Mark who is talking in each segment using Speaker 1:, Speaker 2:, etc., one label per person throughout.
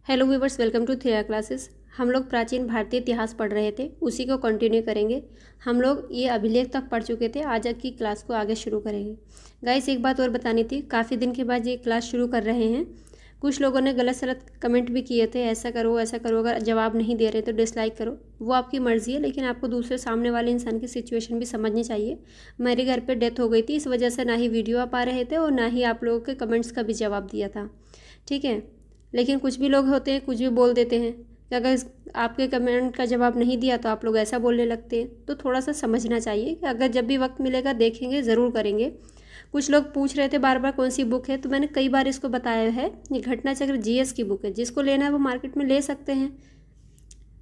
Speaker 1: Hello viewers, welcome to थ्रिया classes. हम लोग प्राचीन भारतीय इतिहास पढ़ रहे थे, उसी को कंटिन्यू करेंगे। हम लोग ये अभिलेख तक पढ़ चुके थे, आज की क्लास को आगे शुरू करेंगे। गाइस, एक बात और बतानी थी, काफ़ी दिन के बाद ये क्लास शुरू कर रहे हैं। कुछ लोगों ने गलत सलत कमेंट भी किए थे, ऐसा करो ऐसा करो, अगर जवाब नहीं दे रहे तो डिसलाइक करो। वो आपकी मर्ज़ी है, लेकिन आपको दूसरे सामने वाले इंसान की सिचुएशन भी समझनी चाहिए। मेरे घर पे डेथ हो गई थी, इस वजह से ना ही वीडियो आ पा रहे थे और ना ही आप लोगों के कमेंट्स का भी जवाब दिया था, ठीक है। लेकिन कुछ भी लोग होते हैं, कुछ भी बोल देते हैं कि अगर आपके कमेंट का जवाब नहीं दिया तो आप लोग ऐसा बोलने लगते हैं। तो थोड़ा सा समझना चाहिए कि अगर जब भी वक्त मिलेगा देखेंगे, ज़रूर करेंगे। कुछ लोग पूछ रहे थे बार बार कौन सी बुक है, तो मैंने कई बार इसको बताया है, ये घटना चक्र जीएस की बुक है। जिसको लेना है वो मार्केट में ले सकते हैं।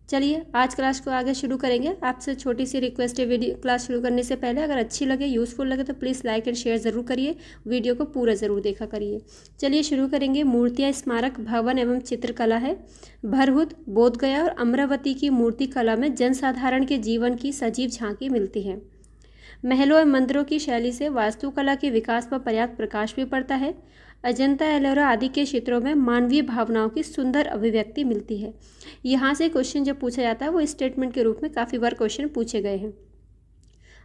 Speaker 1: चलिए आज क्लास को आगे शुरू करेंगे। आपसे छोटी सी रिक्वेस्ट है, वीडियो क्लास शुरू करने से पहले अगर अच्छी लगे, यूज़फुल लगे तो प्लीज़ लाइक एंड शेयर ज़रूर करिए, वीडियो को पूरा ज़रूर देखा करिए। चलिए शुरू करेंगे। मूर्तियाँ, स्मारक, भवन एवं चित्रकला है। भरहुत, बोधगया और अमरावती की मूर्ति कला में जनसाधारण के जीवन की सजीव झांकी मिलती है। महलों और मंदिरों की शैली से वास्तुकला के विकास पर पर्याप्त प्रकाश भी पड़ता है। अजंता, एलोरा आदि के क्षेत्रों में मानवीय भावनाओं की सुंदर अभिव्यक्ति मिलती है। यहाँ से क्वेश्चन जब पूछा जाता है वो स्टेटमेंट के रूप में काफ़ी बार क्वेश्चन पूछे गए हैं।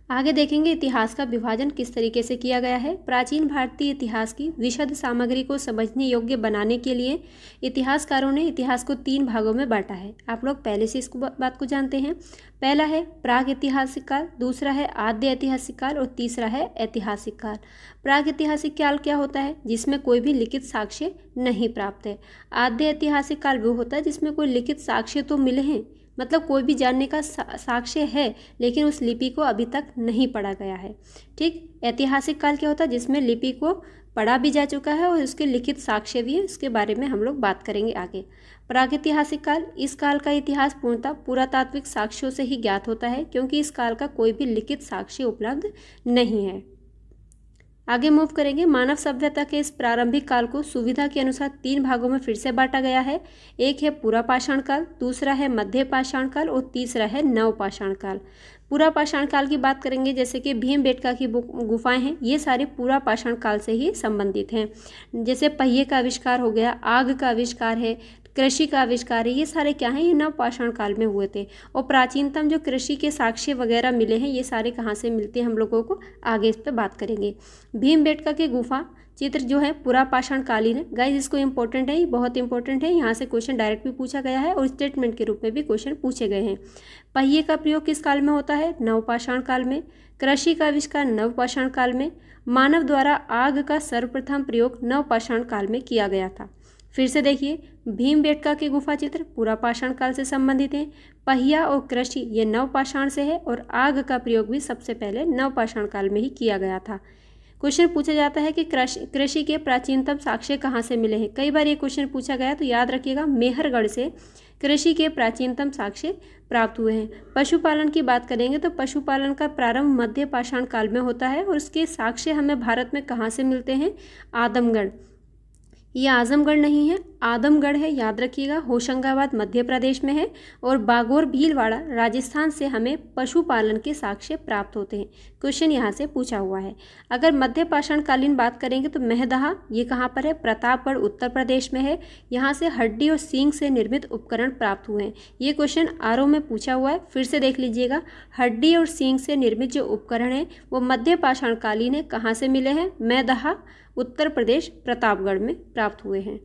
Speaker 1: आगे देखेंगे इतिहास का विभाजन किस तरीके से किया गया है। प्राचीन भारतीय इतिहास की विशद सामग्री को समझने योग्य बनाने के लिए इतिहासकारों ने इतिहास को 3 भागों में बांटा है। आप लोग पहले से इसको बात को जानते हैं। पहला है प्राग ऐतिहासिक काल, दूसरा है आद्य ऐतिहासिक काल और तीसरा है ऐतिहासिक काल। प्राग ऐतिहासिक काल क्या होता है? जिसमें कोई भी लिखित साक्ष्य नहीं प्राप्त है। आद्य ऐतिहासिक काल वो होता है जिसमें कोई लिखित साक्ष्य तो मिले हैं, मतलब कोई भी जानने का साक्ष्य है, लेकिन उस लिपि को अभी तक नहीं पढ़ा गया है, ठीक। ऐतिहासिक काल क्या होता है? जिसमें लिपि को पढ़ा भी जा चुका है और उसके लिखित साक्ष्य भी है। इसके बारे में हम लोग बात करेंगे आगे। प्रागैतिहासिक काल, इस काल का इतिहास पूर्णतः पुरातात्विक साक्ष्यों से ही ज्ञात होता है, क्योंकि इस काल का कोई भी लिखित साक्ष्य उपलब्ध नहीं है। आगे मूव करेंगे। मानव सभ्यता के इस प्रारंभिक काल को सुविधा के अनुसार 3 भागों में फिर से बांटा गया है। एक है पूरा पाषाण काल, दूसरा है मध्य पाषाण काल और तीसरा है नव पाषाण काल। पूरा पाषाण काल की बात करेंगे, जैसे कि भीमबेटका की गुफाएं हैं, ये सारे पूरा पाषाण काल से ही संबंधित हैं। जैसे पहिए का आविष्कार हो गया, आग का आविष्कार है, कृषि का आविष्कार है, ये सारे क्या हैं? ये नव पाषाण काल में हुए थे। और प्राचीनतम जो कृषि के साक्ष्य वगैरह मिले हैं, ये सारे कहाँ से मिलते हैं हम लोगों को आगे इस पर बात करेंगे। भीमबेटका के गुफा चित्र जो है पूरा पाषाण कालीन है। गाइस, इसको इंपॉर्टेंट है, ये बहुत इंपॉर्टेंट है। यहाँ से क्वेश्चन डायरेक्ट भी पूछा गया है और स्टेटमेंट के रूप में भी क्वेश्चन पूछे गए हैं। पहिए का प्रयोग किस काल में होता है? नव पाषाण काल में। कृषि का आविष्कार नव पाषाण काल में। मानव द्वारा आग का सर्वप्रथम प्रयोग नव पाषाण काल में किया गया था। फिर से देखिए, भीमबेटका के गुफा चित्र पूरा पाषाण काल से संबंधित हैं। पहिया और कृषि ये नव पाषाण से है और आग का प्रयोग भी सबसे पहले नव पाषाण काल में ही किया गया था। क्वेश्चन पूछा जाता है कि कृषि के प्राचीनतम साक्ष्य कहाँ से मिले हैं। कई बार ये क्वेश्चन पूछा गया, तो याद रखिएगा मेहरगढ़ से कृषि के प्राचीनतम साक्ष्य प्राप्त हुए हैं। पशुपालन की बात करेंगे तो पशुपालन का प्रारंभ मध्य पाषाण काल में होता है और उसके साक्ष्य हमें भारत में कहाँ से मिलते हैं? आदमगढ़। ये आजमगढ़ नहीं है, आदमगढ़ है, याद रखिएगा। होशंगाबाद मध्य प्रदेश में है और बागोर भीलवाड़ा राजस्थान से हमें पशुपालन के साक्ष्य प्राप्त होते हैं। क्वेश्चन यहाँ से पूछा हुआ है। अगर मध्य पाषाण कालीन बात करेंगे तो मेहदहा ये कहाँ पर है? प्रतापगढ़ उत्तर प्रदेश में है। यहाँ से हड्डी और सींग से निर्मित उपकरण प्राप्त हुए हैं। ये क्वेश्चन आरओ में पूछा हुआ है, फिर से देख लीजिएगा। हड्डी और सींग से निर्मित जो उपकरण है वो मध्य पाषाण कालीन है। कहाँ से मिले हैं? मेहदहा उत्तर प्रदेश प्रतापगढ़ में प्राप्त हुए हैं।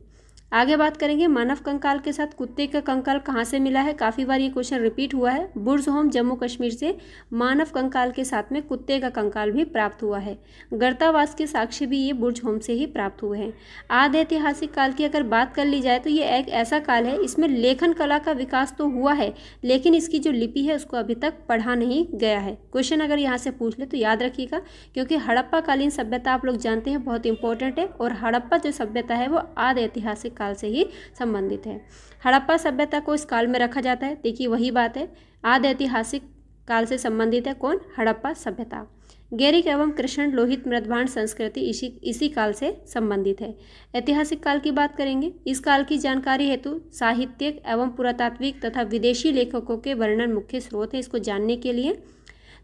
Speaker 1: आगे बात करेंगे मानव कंकाल के साथ कुत्ते का कंकाल कहाँ से मिला है। काफ़ी बार ये क्वेश्चन रिपीट हुआ है। बुर्ज होम जम्मू कश्मीर से मानव कंकाल के साथ में कुत्ते का कंकाल भी प्राप्त हुआ है। गर्तावास के साक्ष्य भी ये बुर्ज होम से ही प्राप्त हुए हैं। आदि ऐतिहासिक काल की अगर बात कर ली जाए तो ये एक ऐसा काल है, इसमें लेखन कला का विकास तो हुआ है, लेकिन इसकी जो लिपि है उसको अभी तक पढ़ा नहीं गया है। क्वेश्चन अगर यहाँ से पूछ ले तो याद रखिएगा, क्योंकि हड़प्पा कालीन सभ्यता आप लोग जानते हैं बहुत इंपॉर्टेंट है, और हड़प्पा जो सभ्यता है वो आदि ऐतिहासिक काल से ही संबंधित है। हड़प्पा सभ्यता को इस काल में रखा जाता है। देखिए वही बात है, आदि ऐतिहासिक काल से संबंधित है कौन? हड़प्पा सभ्यता। गैरिक एवं कृष्ण लोहित मृदभांड संस्कृति इसी काल से संबंधित है। ऐतिहासिक काल की बात करेंगे। इस काल की जानकारी हेतु साहित्यिक एवं पुरातात्विक तथा विदेशी लेखकों के वर्णन मुख्य स्रोत है। इसको जानने के लिए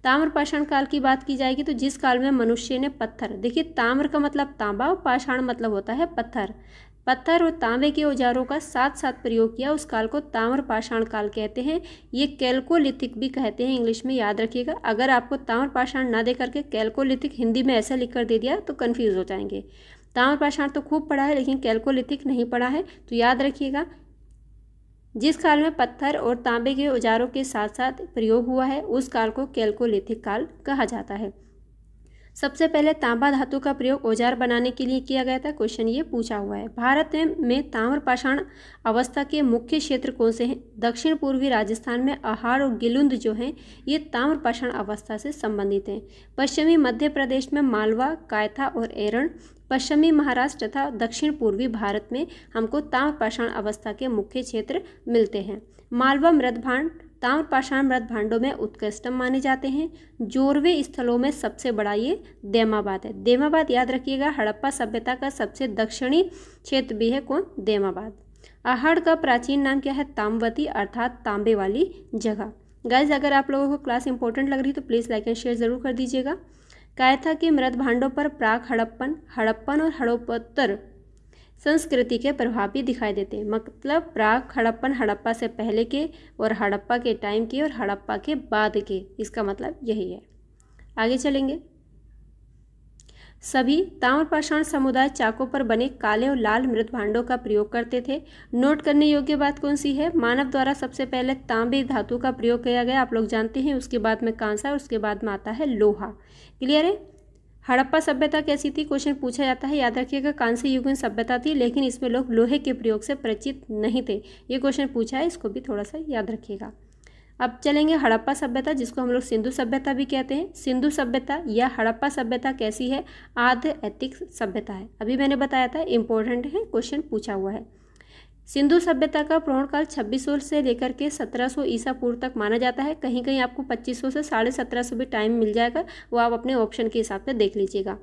Speaker 1: ताम्र पाषाण काल की बात की जाएगी तो जिस काल में मनुष्य ने पत्थर, देखिए ताम्र का मतलब तांबा और पाषाण मतलब होता है पत्थर। पत्थर और तांबे के औजारों का साथ साथ प्रयोग किया उस काल को ताम्र पाषाण काल कहते हैं। ये कैल्कोलिथिक भी कहते हैं इंग्लिश में, याद रखिएगा। अगर आपको ताम्र पाषाण ना दे करके कैल्कोलिथिक हिंदी में ऐसा लिख कर दे दिया तो कन्फ्यूज हो जाएंगे। ताम्र पाषाण तो खूब पढ़ा है लेकिन कैल्कोलिथिक नहीं पढ़ा है, तो याद रखिएगा जिस काल में पत्थर और तांबे के औजारों के साथ साथ प्रयोग हुआ है उस काल को कैल्कोलिथिक काल कहा जाता है। सबसे पहले तांबा धातु का प्रयोग औजार बनाने के लिए किया गया था, क्वेश्चन ये पूछा हुआ है। भारत में ताम्र पाषाण अवस्था के मुख्य क्षेत्र कौन से हैं? दक्षिण पूर्वी राजस्थान में अहाड़ और गिलुंद जो हैं ये ताम्र पाषाण अवस्था से संबंधित हैं। पश्चिमी मध्य प्रदेश में मालवा, कायथा और एरण, पश्चिमी महाराष्ट्र तथा दक्षिण पूर्वी भारत में हमको ताम्र पाषाण अवस्था के मुख्य क्षेत्र मिलते हैं। मालवा मृदभांड ताम्र पाषाण मृद भांडों में उत्कृष्टतम माने जाते हैं। जोरवे स्थलों में सबसे बड़ा ये देमाबाद है। देमाबाद याद रखिएगा हड़प्पा सभ्यता का सबसे दक्षिणी क्षेत्र भी है कौन? देमाबाद। अहाड़ का प्राचीन नाम क्या है? ताम्रवती अर्थात तांबे वाली जगह। गाइज अगर आप लोगों को क्लास इंपॉर्टेंट लग रही है तो प्लीज़ लाइक एंड शेयर जरूर कर दीजिएगा। कायथा के मृद भांडों पर प्राक हड़प्पन और हड़प्पोत्तर संस्कृति के प्रभाव भी दिखाई देते हैं। मतलब प्राक हड़प्पन हड़प्पा से पहले के और हड़प्पा के टाइम के और हड़प्पा के बाद के, इसका मतलब यही है। आगे चलेंगे। सभी ताम्रपाषाण समुदाय चाकों पर बने काले और लाल मृद भांडों का प्रयोग करते थे। नोट करने योग्य बात कौन सी है? मानव द्वारा सबसे पहले तांबे धातु का प्रयोग किया गया, आप लोग जानते हैं। उसके बाद में कांसा और उसके बाद में आता है लोहा। क्लियर है? हड़प्पा सभ्यता कैसी थी? क्वेश्चन पूछा जाता है, याद रखिएगा कांस्य युगीन सभ्यता थी, लेकिन इसमें लोग लोहे के प्रयोग से परिचित नहीं थे। ये क्वेश्चन पूछा है, इसको भी थोड़ा सा याद रखिएगा। अब चलेंगे हड़प्पा सभ्यता, जिसको हम लोग सिंधु सभ्यता भी कहते हैं। सिंधु सभ्यता या हड़प्पा सभ्यता कैसी है? आर्द्र ऐतिक सभ्यता है। अभी मैंने बताया था, इंपॉर्टेंट है, क्वेश्चन पूछा हुआ है। सिंधु सभ्यता का प्रौढ़ काल 2600 से लेकर के 1700 ईसा पूर्व तक माना जाता है। कहीं कहीं आपको 2500 से 1750 भी टाइम मिल जाएगा, वो आप अपने ऑप्शन के हिसाब से देख लीजिएगा।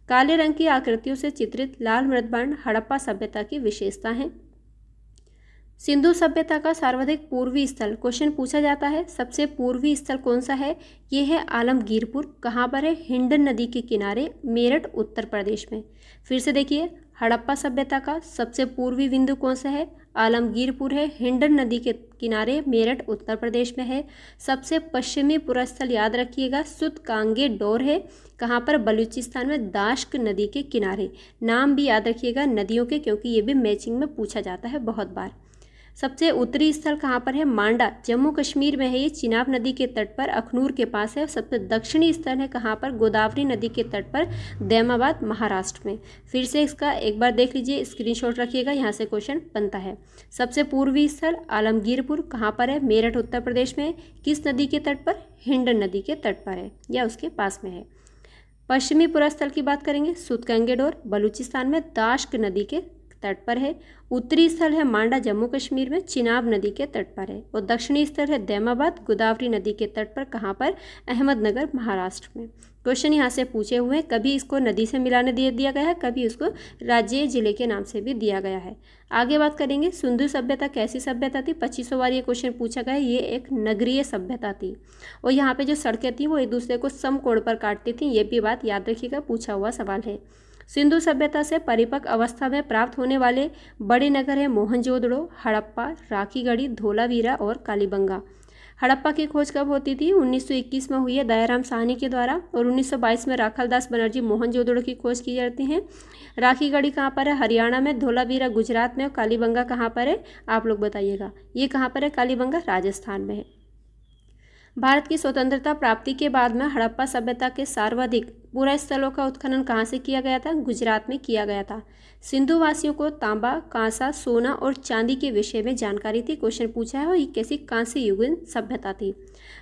Speaker 1: काले रंग की आकृतियों से चित्रित लाल मृदभांड हड़प्पा सभ्यता की विशेषता है। सिंधु सभ्यता का सर्वाधिक पूर्वी स्थल, क्वेश्चन पूछा जाता है सबसे पूर्वी स्थल कौन सा है? ये है आलमगीरपुर। कहाँ पर है? हिंडन नदी के किनारे, मेरठ उत्तर प्रदेश में। फिर से देखिए, हड़प्पा सभ्यता का सबसे पूर्वी बिंदु कौन सा है? आलमगीरपुर है, हिंडन नदी के किनारे, मेरठ उत्तर प्रदेश में है। सबसे पश्चिमी पुरस्थल याद रखिएगा सुतकांगे डोर है। कहाँ पर? बलूचिस्तान में, दाश्क नदी के किनारे। नाम भी याद रखिएगा नदियों के, क्योंकि ये भी मैचिंग में पूछा जाता है बहुत बार। सबसे उत्तरी स्थल कहाँ पर है? मांडा, जम्मू कश्मीर में है। ये चिनाब नदी के तट पर अखनूर के पास है। सबसे दक्षिणी स्थल है कहाँ पर? गोदावरी नदी के तट पर, दैमाबाद, महाराष्ट्र में। फिर से इसका एक बार देख लीजिए, स्क्रीनशॉट रखिएगा, यहाँ से क्वेश्चन बनता है। सबसे पूर्वी स्थल आलमगीरपुर कहाँ पर है? मेरठ उत्तर प्रदेश में। किस नदी के तट पर? हिंडन नदी के तट पर है या उसके पास में है। पश्चिमी पुरस्थल की बात करेंगे, सुतकांगे डोर बलूचिस्तान में, दाश्क नदी के तट पर है। उत्तरी स्थल है मांडा, जम्मू कश्मीर में, चिनाब नदी के तट पर है। और दक्षिणी स्थल है दैमाबाद, गोदावरी नदी के तट पर। कहाँ पर? अहमदनगर, महाराष्ट्र में। क्वेश्चन यहाँ से पूछे हुए हैं, कभी इसको नदी से मिलाने दिया गया है, कभी उसको राज्य जिले के नाम से भी दिया गया है। आगे बात करेंगे, सिंधु सभ्यता कैसी सभ्यता थी? 2500 बार ये क्वेश्चन पूछा गया है। ये एक नगरीय सभ्यता थी और यहाँ पे जो सड़कें थी वो एक दूसरे को समकोण पर काटती थी। ये भी बात याद रखिएगा, पूछा हुआ सवाल है। सिंधु सभ्यता से परिपक्व अवस्था में प्राप्त होने वाले बड़े नगर हैं मोहनजोदड़ो, हड़प्पा, राखीगढ़ी, धोलावीरा और कालीबंगा। हड़प्पा की खोज कब होती थी? 1921 में हुई है दयाराम साहनी के द्वारा, और 1922 में राखालदास बनर्जी मोहनजोदड़ो की खोज की जाती है। राखीगढ़ी कहाँ पर है? हरियाणा में। धोलावीरा गुजरात में। और कालीबंगा कहाँ पर है? आप लोग बताइएगा। ये कहाँ पर है? कालीबंगा राजस्थान में है। भारत की स्वतंत्रता प्राप्ति के बाद में हड़प्पा सभ्यता के सर्वाधिक पूरा स्थलों का उत्खनन कहाँ से किया गया था? गुजरात में किया गया था। सिंधु वासियों को तांबा, कांसा, सोना और चांदी के विषय में जानकारी थी। क्वेश्चन पूछा है, और ये कैसी कांस्य युगीन सभ्यता थी।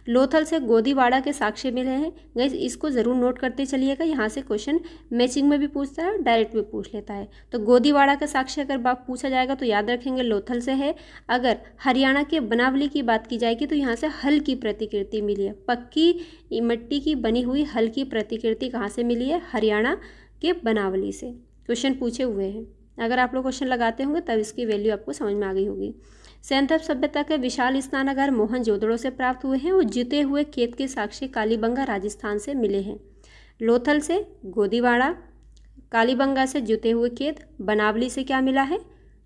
Speaker 1: लोथल से गोदीवाड़ा के साक्ष्य मिले हैं। गाइस इसको जरूर नोट करते चलिएगा, यहाँ से क्वेश्चन मैचिंग में भी पूछता है, डायरेक्ट भी पूछ लेता है। तो गोदीवाड़ा का साक्ष्य अगर बात पूछा जाएगा तो याद रखेंगे लोथल से है। अगर हरियाणा के बनावली की बात की जाएगी तो यहाँ से हल की प्रतिकृति मिली है। पक्की मिट्टी की बनी हुई हल की प्रतिकृति कहाँ से मिली है? हरियाणा के बनावली से। क्वेश्चन पूछे हुए हैं, अगर आप लोग क्वेश्चन लगाते होंगे तब इसकी वैल्यू आपको समझ में आ गई होगी। सैंथव सभ्यता के विशाल स्नानागार मोहनजोदड़ो से प्राप्त हुए हैं और जीते हुए खेत के साक्ष्य कालीबंगा राजस्थान से मिले हैं। लोथल से गोदीवाड़ा, कालीबंगा से जुते हुए खेत, बनावली से क्या मिला है,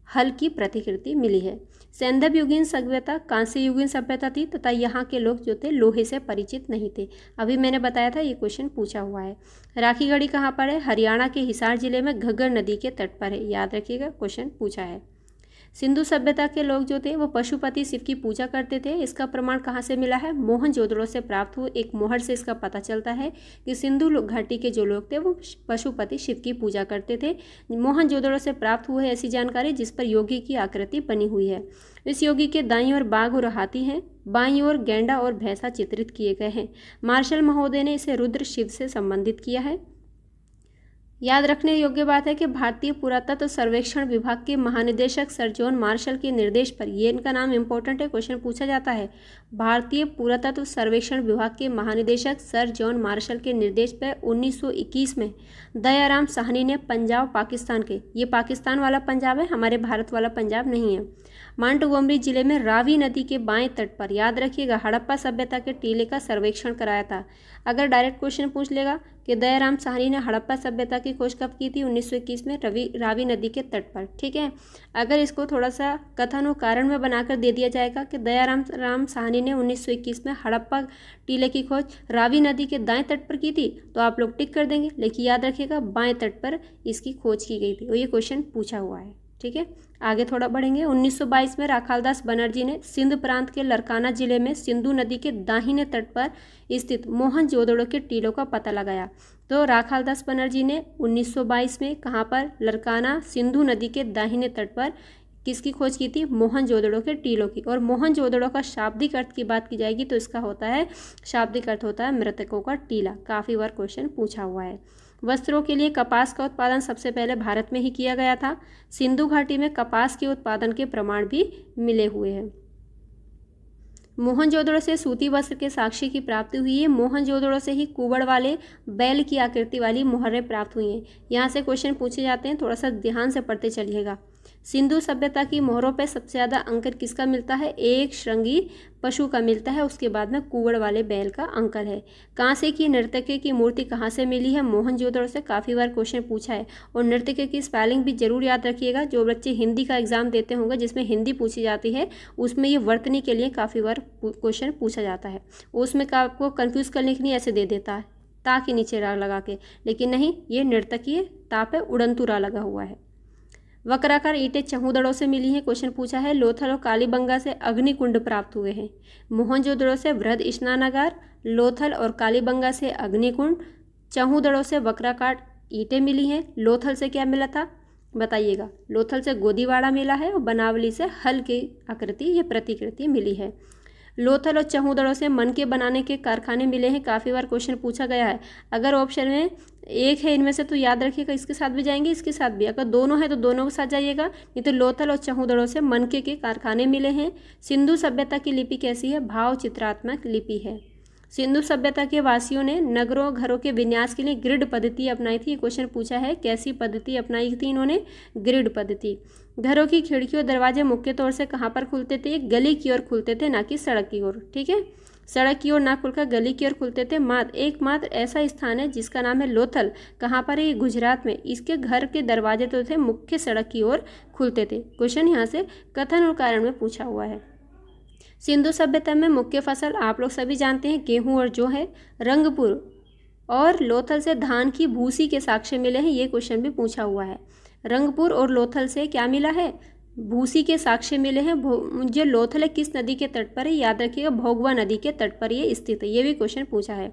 Speaker 1: हल की प्रतिकृति मिली है। सैंधव युगीन सभ्यता कांस्य युगीन सभ्यता थी तथा यहाँ के लोग जो थे लोहे से परिचित नहीं थे। अभी मैंने बताया था, ये क्वेश्चन पूछा हुआ है। राखी गढ़ी कहाँ पर है, हरियाणा के हिसार जिले में घग्गर नदी के तट पर है, याद रखिएगा, क्वेश्चन पूछा है। सिंधु सभ्यता के लोग जो थे वो पशुपति शिव की पूजा करते थे। इसका प्रमाण कहाँ से मिला है, मोहनजोदड़ो से प्राप्त हुए एक मोहर से इसका पता चलता है कि सिंधु घाटी के जो लोग थे वो पशुपति शिव की पूजा करते थे। मोहनजोदड़ो से प्राप्त हुए ऐसी जानकारी जिस पर योगी की आकृति बनी हुई है। इस योगी के दाईं ओर बाघ और हाथी हैं, बाईं ओर गैंडा और भैंसा चित्रित किए गए हैं। मार्शल महोदय ने इसे रुद्र शिव से संबंधित किया है। याद रखने योग्य बात है कि भारतीय पुरातत्व सर्वेक्षण विभाग के महानिदेशक सर जॉन मार्शल के निर्देश पर, ये इनका नाम इंपॉर्टेंट है, क्वेश्चन पूछा जाता है। भारतीय पुरातत्व सर्वेक्षण विभाग के महानिदेशक सर जॉन मार्शल के निर्देश पर 1921 में दयाराम साहनी ने पंजाब पाकिस्तान के, ये पाकिस्तान वाला पंजाब है, हमारे भारत वाला पंजाब नहीं है, मांटगोमरी जिले में रावी नदी के बाएं तट पर, याद रखिएगा, हड़प्पा सभ्यता के टीले का सर्वेक्षण कराया था। अगर डायरेक्ट क्वेश्चन पूछ लेगा कि दयाराम साहनी ने हड़प्पा सभ्यता की खोज कब की थी, 1921 में रावी नदी के तट पर, ठीक है। अगर इसको थोड़ा सा कथन और कारण में बनाकर दे दिया जाएगा कि दयाराम साहनी ने 1921 में हड़प्पा टीले की खोज रावी नदी के दाएं तट पर की थी, तो आप लोग टिक कर देंगे, लेकिन याद रखिएगा बाएं तट पर इसकी खोज की गई थी और ये क्वेश्चन पूछा हुआ है, ठीक है। आगे थोड़ा बढ़ेंगे। 1922 में राखालदास बनर्जी ने सिंध प्रांत के लरकाना जिले में सिंधु नदी के दाहिने तट पर स्थित मोहनजोदड़ो के टीलों का पता लगाया। तो राखालदास बनर्जी ने 1922 में कहाँ पर, लरकाना सिंधु नदी के दाहिने तट पर किसकी खोज की थी, मोहनजोदड़ो के टीलों की। और मोहनजोदड़ो का शाब्दिक अर्थ की बात की जाएगी तो इसका होता है, शाब्दिक अर्थ होता है मृतकों का टीला। काफ़ी बार क्वेश्चन पूछा हुआ है। वस्त्रों के लिए कपास का उत्पादन सबसे पहले भारत में ही किया गया था। सिंधु घाटी में कपास के उत्पादन के प्रमाण भी मिले हुए हैं। मोहनजोदड़ो से सूती वस्त्र के साक्ष्य की प्राप्ति हुई है। मोहनजोदड़ो से ही कुबड़ वाले बैल की आकृति वाली मुहर्रें प्राप्त हुई हैं। यहाँ से क्वेश्चन पूछे जाते हैं, थोड़ा सा ध्यान से पढ़ते चलिएगा। सिंधु सभ्यता की मोहरों पर सबसे ज़्यादा अंकन किसका मिलता है, एक श्रृंगी पशु का मिलता है, उसके बाद में कुबड़ वाले बैल का अंकन है। कांसे की नर्तकी की मूर्ति कहाँ से मिली है, मोहनजोदड़ो से, काफ़ी बार क्वेश्चन पूछा है। और नर्तकी की स्पेलिंग भी जरूर याद रखिएगा, जो बच्चे हिंदी का एग्जाम देते होंगे जिसमें हिंदी पूछी जाती है उसमें ये वर्तनी के लिए काफ़ी बार क्वेश्चन पूछा जाता है। उसमें आपको कन्फ्यूज़ करने के लिए ऐसे दे देता है, ता के नीचे रा लगा के, लेकिन नहीं, ये नर्तकी है, ता पे उड़ंतु रा लगा हुआ है। वक्राकार ईंटें चहुदड़ों से मिली हैं, क्वेश्चन पूछा है। लोथल और कालीबंगा से अग्निकुंड प्राप्त हुए हैं। मोहनजोदड़ो से वृहद स्नानागार, लोथल और कालीबंगा से अग्निकुंड, चहुदड़ो से वक्राकार ईंटें मिली हैं। लोथल से क्या मिला था बताइएगा, लोथल से गोदीवाड़ा मिला है और बनावली से हल की आकृति, ये प्रतिकृति मिली है। लोथल और चहुदड़ो से मन के बनाने के कारखाने मिले हैं, काफ़ी बार क्वेश्चन पूछा गया है। अगर ऑप्शन में एक है इनमें से तो याद रखिएगा, इसके साथ भी जाएंगे, इसके साथ भी, अगर दोनों है तो दोनों के साथ जाइएगा, नहीं तो लोथल और चहुदड़ो से मनके के कारखाने मिले हैं। सिंधु सभ्यता की लिपि कैसी है, भाव चित्रात्मक लिपि है। सिंधु सभ्यता के वासियों ने नगरों घरों के विन्यास के लिए ग्रिड पद्धति अपनाई थी, क्वेश्चन पूछा है, कैसी पद्धति अपनाई थी इन्होंने, ग्रिड पद्धति। घरों की खिड़की और दरवाजे मुख्य तौर से कहाँ पर खुलते थे, गली की ओर खुलते थे, ना कि सड़क की ओर, ठीक है, सड़क की ओर ना खुलकर गली की ओर खुलते थे। एकमात्र ऐसा स्थान है जिसका नाम है लोथल, कहाँ पर है, गुजरात में। इसके घर के दरवाजे तो थे मुख्य सड़क की ओर खुलते थे। क्वेश्चन यहाँ से कथन और कारण में पूछा हुआ है। सिंधु सभ्यता में मुख्य फसल आप लोग सभी जानते हैं, गेहूं और जौ है। रंगपुर और लोथल से धान की भूसी के साक्ष्य मिले हैं, ये क्वेश्चन भी पूछा हुआ है। रंगपुर और लोथल से क्या मिला है, भूसी के साक्ष्य मिले हैं। जो लोथल है किस नदी के तट पर है, याद रखिएगा, भोगवा नदी के तट पर ये स्थित है, ये भी क्वेश्चन पूछा है।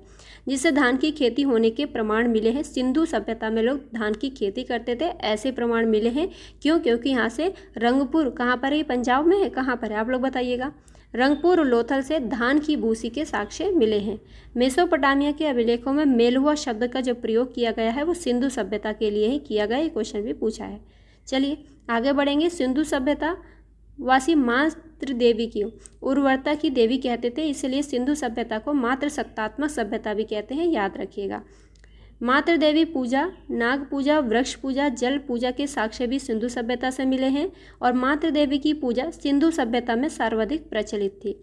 Speaker 1: जिससे धान की खेती होने के प्रमाण मिले हैं। सिंधु सभ्यता में लोग धान की खेती करते थे, ऐसे प्रमाण मिले हैं। क्यों, क्योंकि यहाँ से रंगपुर कहाँ पर है, पंजाब में है, कहाँ पर है आप लोग बताइएगा। रंगपुर और लोथल से धान की भूसी के साक्ष्य मिले हैं। मेसोपोटामिया के अभिलेखों में मेलुआ शब्द का जो प्रयोग किया गया है वो सिंधु सभ्यता के लिए ही किया गया, ये क्वेश्चन भी पूछा है। चलिए आगे बढ़ेंगे। सिंधु सभ्यता वासी मातृ देवी की उर्वरता की देवी कहते थे, इसलिए सिंधु सभ्यता को मातृ सत्तात्मक सभ्यता भी कहते हैं, याद रखिएगा। मातृ देवी पूजा, नाग पूजा, वृक्ष पूजा, जल पूजा के साक्ष्य भी सिंधु सभ्यता से मिले हैं। और मातृ देवी की पूजा सिंधु सभ्यता में सर्वाधिक प्रचलित थी।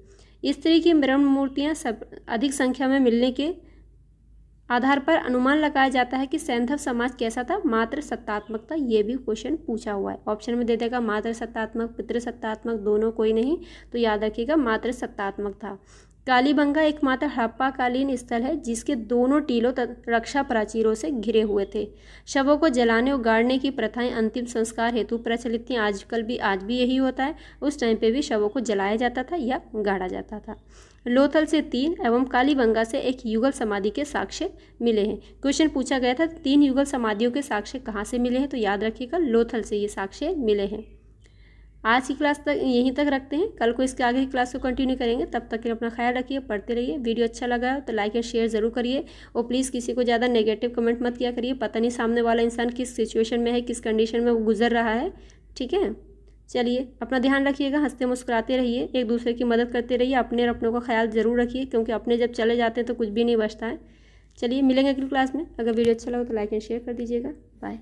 Speaker 1: स्त्री की मृण मूर्तियाँ अधिक संख्या में मिलने के आधार पर अनुमान लगाया जाता है कि सैंधव समाज कैसा था? मात्र सत्तात्मक था। ये भी क्वेश्चन पूछा हुआ है, ऑप्शन में दे देगा मात्र सत्तात्मक, पितृसत्तात्मक, दोनों कोई नहीं, तो याद रखिएगा मात्र सत्तात्मक था। कालीबंगा एकमात्र हड़प्पाकालीन स्थल है जिसके दोनों टीलों रक्षा प्राचीरों से घिरे हुए थे। शवों को जलाने और गाड़ने की प्रथाएं अंतिम संस्कार हेतु प्रचलित थी। आज भी यही होता है। उस टाइम पे भी शवों को जलाया जाता था या गाड़ा जाता था। लोथल से 3 एवं कालीबंगा से 1 युगल समाधि के साक्ष्य मिले हैं। क्वेश्चन पूछा गया था 3 युगल समाधियों के साक्ष्य कहाँ से मिले हैं, तो याद रखिएगा लोथल से ये साक्ष्य मिले हैं। आज की क्लास तक यहीं तक रखते हैं, कल को इसके आगे की क्लास को कंटिन्यू करेंगे। तब तक के अपना ख्याल रखिए, पढ़ते रहिए। वीडियो अच्छा लगा हो तो लाइक एंड शेयर ज़रूर करिए और प्लीज़ किसी को ज़्यादा नेगेटिव कमेंट मत किया करिए। पता नहीं सामने वाला इंसान किस सिचुएशन में है, किस कंडीशन में वो गुजर रहा है। ठीक है, चलिए अपना ध्यान रखिएगा, हंसते मुस्कुराते रहिए, एक दूसरे की मदद करते रहिए, अपने और अपनों का ख्याल ज़रूर रखिए, क्योंकि अपने जब चले जाते हैं तो कुछ भी नहीं बचता है। चलिए मिलेंगे अगली क्लास में। अगर वीडियो अच्छा लगा तो लाइक एंड शेयर कर दीजिएगा। बाय।